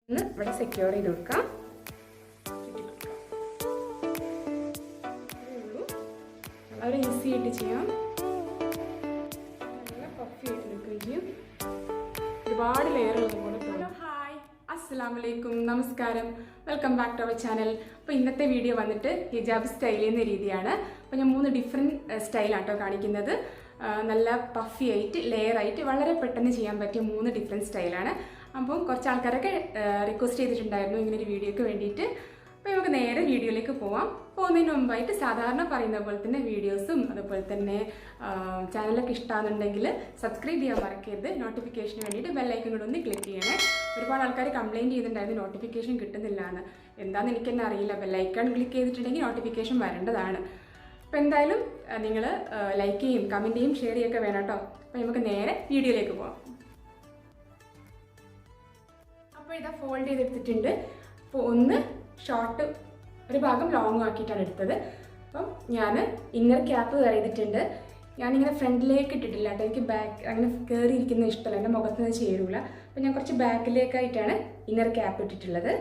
ഇവിടെ സെക്യൂർ ചെയ്ത് കൊടുക്കാം. വളരെ ഈസി ആയിട്ട് ചെയ്യാം. നല്ല പഫി ആയിട്ട് നിൽക്കുകയും ചെയ്യും. ഒരുപാട് ലെയർ ഉള്ളത് പോലെ. ഹലോ, ഹായ്, അസ്സലാമു അലൈക്കും, നമസ്കാരം, welcome back to our channel. അപ്പോൾ ഇന്നത്തെ വീഡിയോ വന്നിട്ട് ഹിജാബ് സ്റ്റൈൽ ചെയ്യുന്ന രീതിയാണ്. അപ്പോൾ ഞാൻ 3 ഡിഫറെൻറ്റ് സ്റ്റൈലാട്ടോ കാണിക്കുന്നത്. നല്ല പഫി ആയിട്ട് ലെയർ ആയിട്ട് വളരെ പെട്ടെന്ന് ചെയ്യാൻ പറ്റിയ 3 ഡിഫറെൻറ്റ് സ്റ്റൈലാണ്. അപ്പം കുറച്ച് ആൾക്കാരൊക്കെ റിക്വസ്റ്റ് ചെയ്തിട്ടുണ്ടായിരുന്നു ഇങ്ങനൊരു വീഡിയോയ്ക്ക് വേണ്ടിയിട്ട്. അപ്പോൾ നമുക്ക് നേരെ വീഡിയോയിലേക്ക് പോവാം. പോകുന്നതിന് മുമ്പായിട്ട് സാധാരണ പറയുന്ന പോലെ തന്നെ വീഡിയോസും അതുപോലെ തന്നെ ചാനലൊക്കെ ഇഷ്ടമാണെന്നുണ്ടെങ്കിൽ സബ്സ്ക്രൈബ് ചെയ്യാൻ മറക്കരുത്. നോട്ടിഫിക്കേഷന് വേണ്ടിയിട്ട് ബെല്ലൈക്കൺ കൂടെ ഒന്ന് ക്ലിക്ക് ചെയ്യണേ. ഒരുപാട് ആൾക്കാർ കംപ്ലയിൻറ്റ് ചെയ്തിട്ടുണ്ടായിരുന്നു നോട്ടിഫിക്കേഷൻ കിട്ടുന്നില്ല എന്ന്. എന്താണെന്ന് എനിക്കെന്നെ അറിയില്ല. ബെല്ലൈക്കൺ ക്ലിക്ക് ചെയ്തിട്ടുണ്ടെങ്കിൽ നോട്ടിഫിക്കേഷൻ വരേണ്ടതാണ്. അപ്പോൾ എന്തായാലും നിങ്ങൾ ലൈക്ക് ചെയ്യും, കമൻറ്റ് ചെയ്യും, ഷെയർ ചെയ്യുകയൊക്കെ വേണം കേട്ടോ. അപ്പോൾ നമുക്ക് നേരെ വീഡിയോയിലേക്ക് പോകാം. അപ്പോൾ ഇതാ ഫോൾഡ് ചെയ്തെടുത്തിട്ടുണ്ട്. അപ്പോൾ ഒന്ന് ഷോർട്ട്, ഒരു ഭാഗം ലോങ് ആക്കിയിട്ടാണ് എടുത്തത്. അപ്പം ഞാൻ ഇന്നർ ക്യാപ്പ് ചെയ്തിട്ടുണ്ട്. ഞാനിങ്ങനെ ഫ്രണ്ടിലേക്ക് ഇട്ടിട്ടില്ല കേട്ടോ. എനിക്ക് ബാക്ക് അങ്ങനെ കയറിയിരിക്കുന്നത് ഇഷ്ടമല്ല, എൻ്റെ മുഖത്ത് നിന്ന് ചേരൂല. അപ്പം ഞാൻ കുറച്ച് ബാക്കിലേക്കായിട്ടാണ് ഇന്നർ ക്യാപ്പ് ഇട്ടിട്ടുള്ളത്.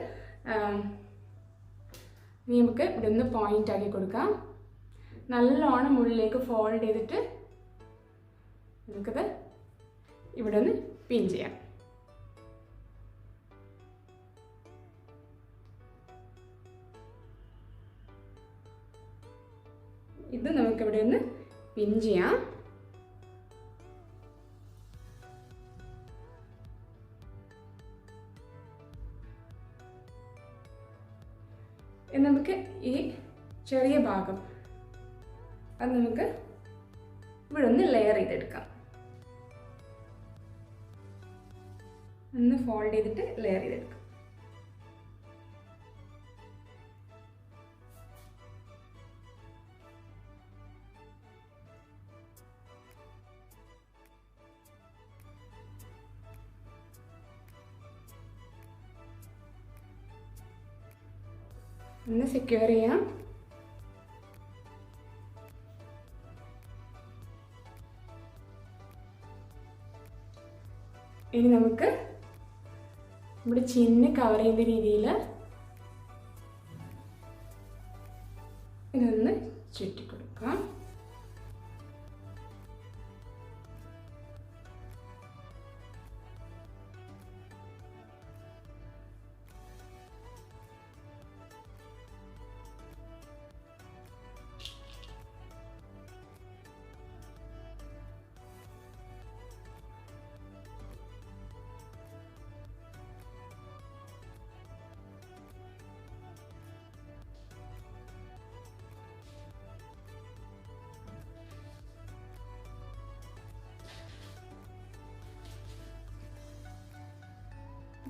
ഇനി നമുക്ക് ഇവിടെ ഒന്ന് പോയിൻ്റ് ആക്കി കൊടുക്കാം. നല്ലോണം ഉള്ളിലേക്ക് ഫോൾഡ് ചെയ്തിട്ട് നമുക്കത് ഇവിടെ ഒന്ന് പിൻ ചെയ്യാം. ഇത് നമുക്കിവിടെ ഒന്ന് പിൻ ചെയ്യാം. നമുക്ക് ഈ ചെറിയ ഭാഗം അത് നമുക്ക് ഇവിടെ ഒന്ന് ലെയർ ചെയ്തെടുക്കാം. ഒന്ന് ഫോൾഡ് ചെയ്തിട്ട് ലെയർ ചെയ്തെടുക്കാം. ഒന്ന് സെക്യൂർ ചെയ്യാം. ഇനി നമുക്ക് ഇവിടെ ചിന്ന് കവർ ചെയ്യുന്ന രീതിയിൽ ഇതൊന്ന് ചുറ്റിക്കൊടുക്കാം.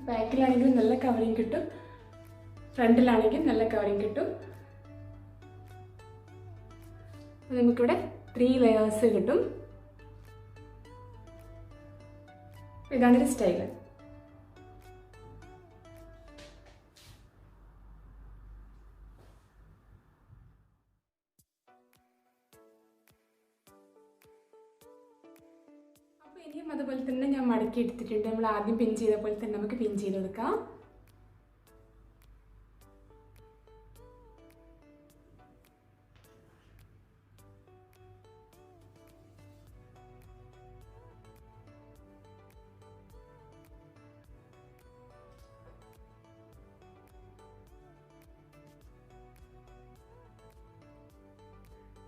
ബാക്കിലാണെങ്കിൽ നല്ല കവറിങ് കിട്ടും, ഫ്രണ്ടിലാണെങ്കിൽ നല്ല കവറിങ് കിട്ടും. നമുക്കിവിടെ 3 ലെയേഴ്സ് കിട്ടും. ഇതാണൊരു സ്റ്റൈല്. ഇനിയും അതുപോലെ തന്നെ ഞാൻ മടക്കി എടുത്തിട്ടുണ്ട്. നമ്മൾ ആദ്യം പിൻ ചെയ്ത പോലെ തന്നെ നമുക്ക് പിൻ ചെയ്ത് കൊടുക്കാം.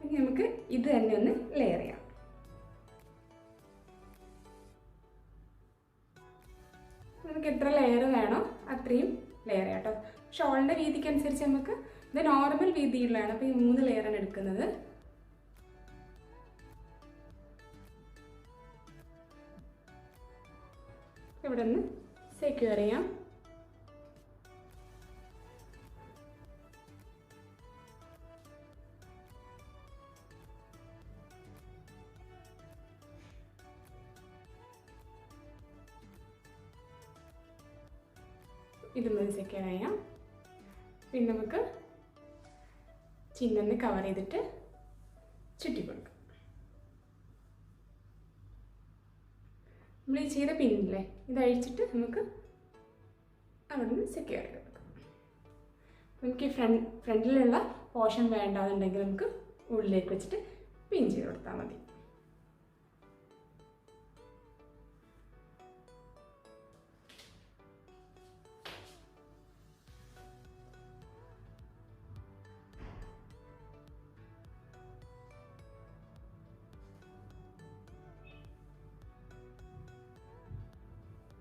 ഇനി നമുക്ക് ഇത് തന്നെ ഒന്ന് ലെയർ ചെയ്യാം. നമുക്ക് എത്ര ലെയർ വേണോ അത്രയും ലെയർ ചെയ്യാം കേട്ടോ. ഷോളിൻ്റെ വീതിക്ക് അനുസരിച്ച് നമുക്ക് ഇത് നോർമൽ വീതിയുള്ളതാണ്. അപ്പോൾ ഈ 3 ലെയറാണ് എടുക്കുന്നത്. ഇവിടെ നിന്ന് സെക്യൂർ ചെയ്യാം. ഇത് മുതൽ സെക്യൂർ ചെയ്യാം. പിന്നെ നമുക്ക് ചിന്നൊന്ന് കവർ ചെയ്തിട്ട് ചുറ്റിക്കൊടുക്കാം. നമ്മൾ ഈ ചെയ്ത പിന്നില്ലേ ഇത് അഴിച്ചിട്ട് നമുക്ക് അവിടെ നിന്ന് സെക്യൂർ ചെയ്ത് കൊടുക്കാം. നമുക്ക് ഈ ഫ്രണ്ടിലുള്ള പോർഷൻ വേണ്ടാന്നുണ്ടെങ്കിൽ നമുക്ക് ഉള്ളിലേക്ക് വെച്ചിട്ട് പിൻ ചെയ്ത് കൊടുത്താൽ മതി.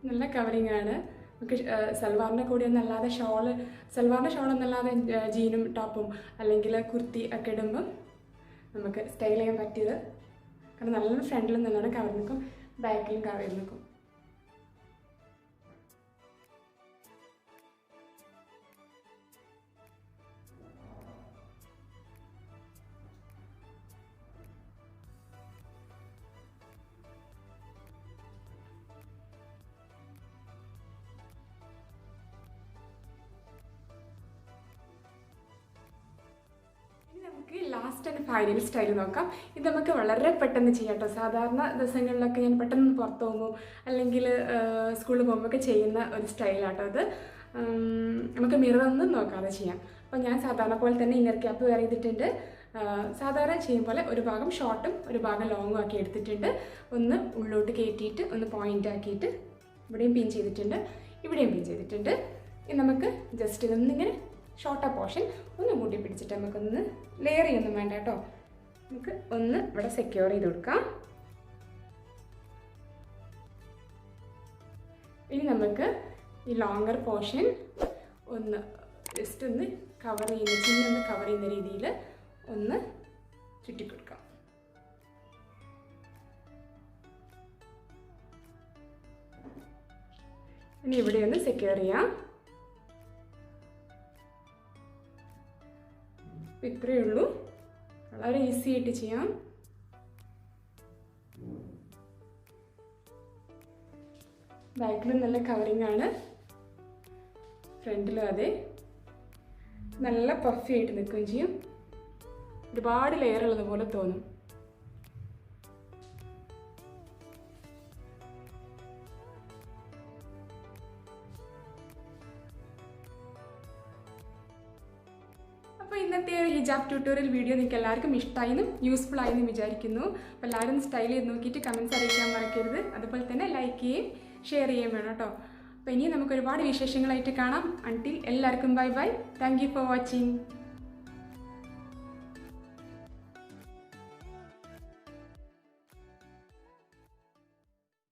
നല്ല കവറിങ് ആണ്. നമുക്ക് സൽവാറിൻ്റെ കൂടെ ഒന്നല്ലാതെ സൽവാറിൻ്റെ ഷോളൊന്നല്ലാതെ ജീനും ടോപ്പും അല്ലെങ്കിൽ കുർത്തി ഒക്കെ ഇടുമ്പം നമുക്ക് സ്റ്റൈൽ ചെയ്യാൻ പറ്റിയത്. കാരണം നല്ലോണം ഫ്രണ്ടിലും നല്ലോണം കവർ നിൽക്കും, ബാക്കിലും കവർ ചെയ്ത് നിൽക്കും. നമുക്ക് ലാസ്റ്റ് ആൻഡ് ഫൈനൽ സ്റ്റൈൽ നോക്കാം. ഇത് നമുക്ക് വളരെ പെട്ടെന്ന് ചെയ്യാം കേട്ടോ. സാധാരണ ദിവസങ്ങളിലൊക്കെ ഞാൻ പെട്ടെന്ന് പുറത്ത് പോകുമ്പോൾ അല്ലെങ്കിൽ സ്കൂളിൽ പോകുമ്പോൾ ഒക്കെ ചെയ്യുന്ന ഒരു സ്റ്റൈലാട്ടോ അത്. നമുക്ക് മിററൊന്നും നോക്കാതെ ചെയ്യാം. അപ്പോൾ ഞാൻ സാധാരണ പോലെ തന്നെ ഇന്നർ ക്യാപ്പ് വെയർ ചെയ്തിട്ടുണ്ട്. സാധാരണ ചെയ്യും പോലെ ഒരു ഭാഗം ഷോർട്ടും ഒരു ഭാഗം ലോങ്ങും ആക്കി എടുത്തിട്ടുണ്ട്. ഒന്ന് ഉള്ളോട്ട് കയറ്റിയിട്ട് ഒന്ന് പോയിൻ്റ് ആക്കിയിട്ട് ഇവിടെയും പിൻ ചെയ്തിട്ടുണ്ട്, ഇവിടെയും പിൻ ചെയ്തിട്ടുണ്ട്. ഇനി നമുക്ക് ജസ്റ്റ് ഇതൊന്നിങ്ങനെ ഷോർട്ടാ പോർഷൻ ഒന്ന് കൂട്ടി പിടിച്ചിട്ട് നമുക്കൊന്ന് ലെയർ ചെയ്യൊന്നും വേണ്ട കേട്ടോ. നമുക്ക് ഒന്ന് ഇവിടെ സെക്യൂർ ചെയ്ത് കൊടുക്കാം. ഇനി നമുക്ക് ഈ ലോങ്ങർ പോർഷൻ ഒന്ന് ജസ്റ്റ് ഒന്ന് കവർ ചെയ്യുന്ന ചിന്നൊന്ന് കവർ ചെയ്യുന്ന രീതിയിൽ ഒന്ന് ചുറ്റിക്കൊടുക്കാം. ഇനി ഇവിടെ ഒന്ന് സെക്യൂർ ചെയ്യാം. ഇത്രയേ ഉള്ളൂ, വളരെ ഈസി ആയിട്ട് ചെയ്യാം. ബാക്കിലും നല്ല കവറിങ് ആണ്, ഫ്രണ്ടിലും അതെ. നല്ല പഫി ആയിട്ട് നിൽക്കുകയും ചെയ്യും. ഒരുപാട് ലെയർ ഉള്ളതുപോലെ തോന്നും. അപ്പോൾ ഇന്നത്തെ ഒരു ഹിജാബ് ട്യൂട്ടോറിയൽ വീഡിയോ നിങ്ങൾക്ക് എല്ലാവർക്കും ഇഷ്ടമായെന്നും യൂസ്ഫുൾ ആയെന്നും വിചാരിക്കുന്നു. അപ്പോൾ എല്ലാവരും ഒന്ന് സ്റ്റൈൽ ചെയ്ത് നോക്കിയിട്ട് കമൻറ്റ്സ് അറിയിക്കാൻ മറക്കരുത്. അതുപോലെ തന്നെ ലൈക്ക് ചെയ്യുകയും ഷെയർ ചെയ്യുകയും വേണം കേട്ടോ. അപ്പോൾ ഇനി നമുക്ക് ഒരുപാട് വിശേഷങ്ങളായിട്ട് കാണാം. അൺടിൽ എല്ലാവർക്കും bye bye. Thank you for watching.